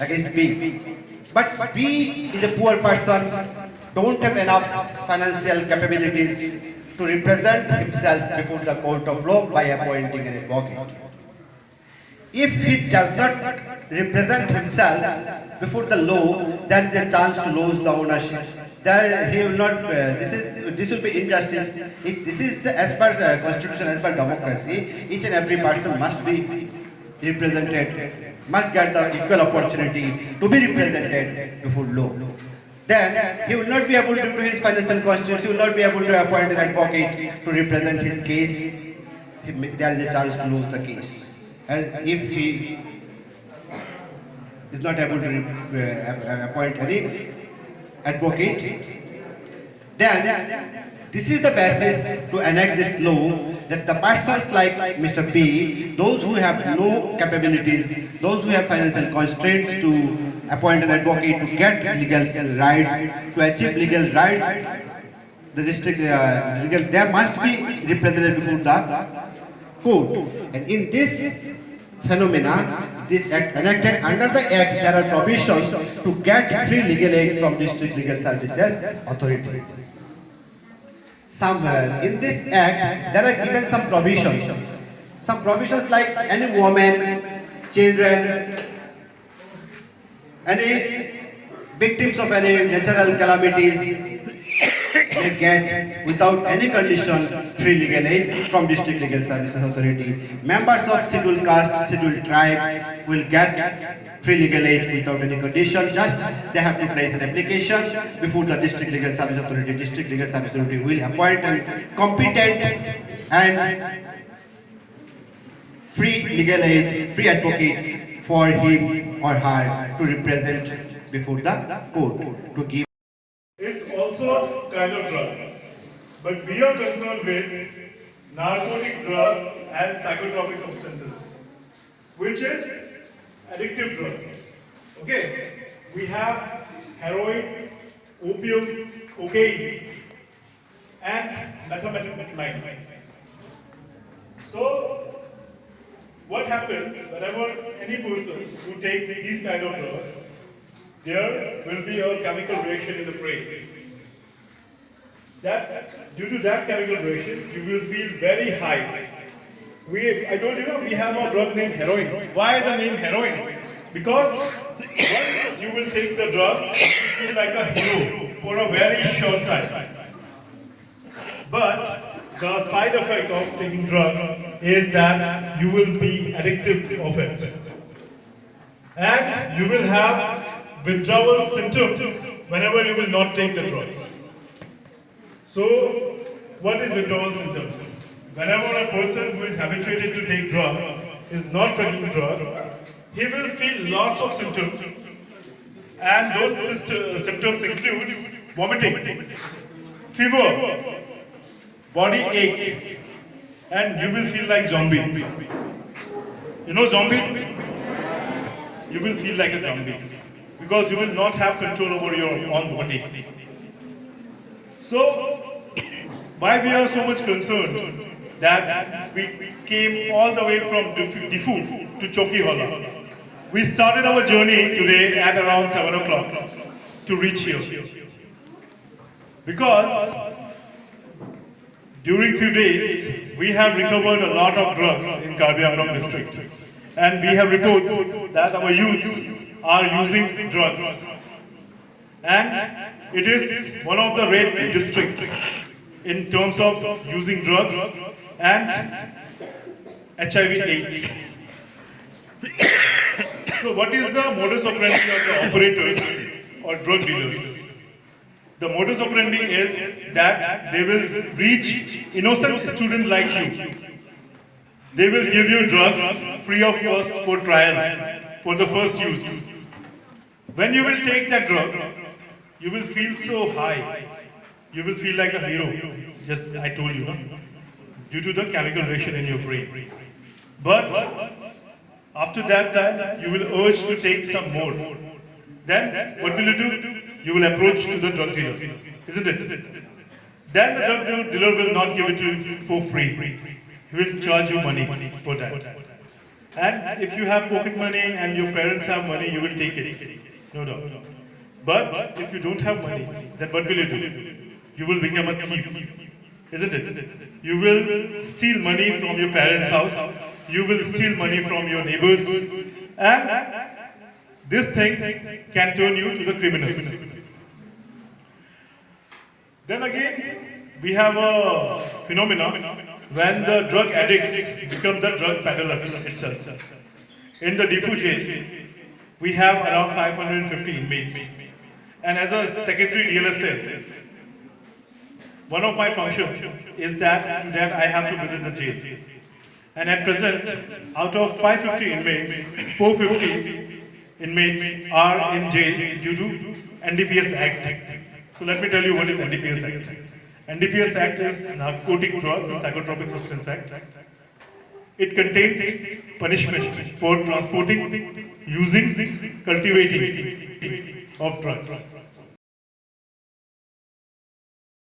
against B. But B is a poor person, don't have enough financial capabilities to represent himself before the court of law by appointing an advocate. If he does not represent himself before the law, there is a chance to lose the ownership. There he will not. This will be injustice. This is the as per constitution, as per democracy. Each and every person must be represented, must get the equal opportunity to be represented before law. Then he will not be able to do his financial constraints. He will not be able to appoint an advocate to represent his case. There is a chance to lose the case. And if he is not able to appoint any advocate, then this is the basis to enact this law that the persons like Mr. B, those who have no capabilities, those who have financial constraints to appoint an advocate to get legal rights, to achieve legal rights, the district they must be represented before the court. And in this phenomena, this act enacted under the act, there are provisions to get free legal aid from district legal services authorities. Somewhere in this act, there are given some provisions like any woman, children, any victims of any natural calamities may get without any condition free legal aid from district legal services authority. Members of scheduled caste, scheduled tribe will get free legal aid without any condition. Just they have to place an application before the district legal service authority. District legal service authority will appoint a competent and free legal aid, free advocate for him or her to represent before the court to give. Is also kind of drugs, but we are concerned with narcotic drugs and psychotropic substances, which is addictive drugs. Okay, we have heroin, opium, cocaine, and methamphetamine. So, what happens whenever any person who takes these kind of drugs, there will be a chemical reaction in the brain. Due to that chemical reaction, you will feel very high. I told you, we have a drug named heroin. Why the name heroin? Because once you will take the drug, you will feel like a hero for a very short time. But the side effect of taking drugs is that you will be addicted of it. And you will have withdrawal symptoms whenever you will not take the drugs. So, what is withdrawal symptoms? Whenever a person who is habituated to take drug is not taking drug, he will feel lots of symptoms, and those symptoms include vomiting, fever, body ache, and you will feel like zombie. You know zombie? You will feel like a zombie, because you will not have control over your own body. So, why we are so much concerned that we came all the way from Diffu to Chokhiwala. We started our journey today at around 7 o'clock to reach here. Because during few days, we have recovered a lot of drugs in Karbi Anglong district. And we have reports that our youths are using drugs. And it is one of the red districts in terms of using drugs and HIV/AIDS. So what is the modus operandi of the operators or drug dealers? The modus operandi is that they will reach innocent students like you. They will give you drugs free of cost for trial, for the first use. When you will take that drug, you will feel so high. You will feel like a hero. Just I told you, no? Due to the chemical reaction in your brain. But after that time, you will urge to take some more. Then what will you do? You will approach to the drug dealer, isn't it? Then the drug dealer will not give it to you for free. He will charge you money for that. And if you have pocket money and your parents have money, you will take it. No doubt. But if you don't have money, then what will you do? You will become a thief, isn't it? You will steal money from your parents' house. You will steal money from your neighbors. And this thing can turn you to the criminals. Then again, we have a phenomenon when the drug addicts become the drug peddler itself. In the Difu jail, we have around 550 inmates. And as a secretary DLSA, one of my functions is that I have to visit the jail. And at present, out of 550 inmates, 450 inmates are in jail due to NDPS Act. So let me tell you what is NDPS Act. NDPS Act is Narcotic Drugs and Psychotropic Substance Act. It contains punishment for transporting, using, cultivating of drugs.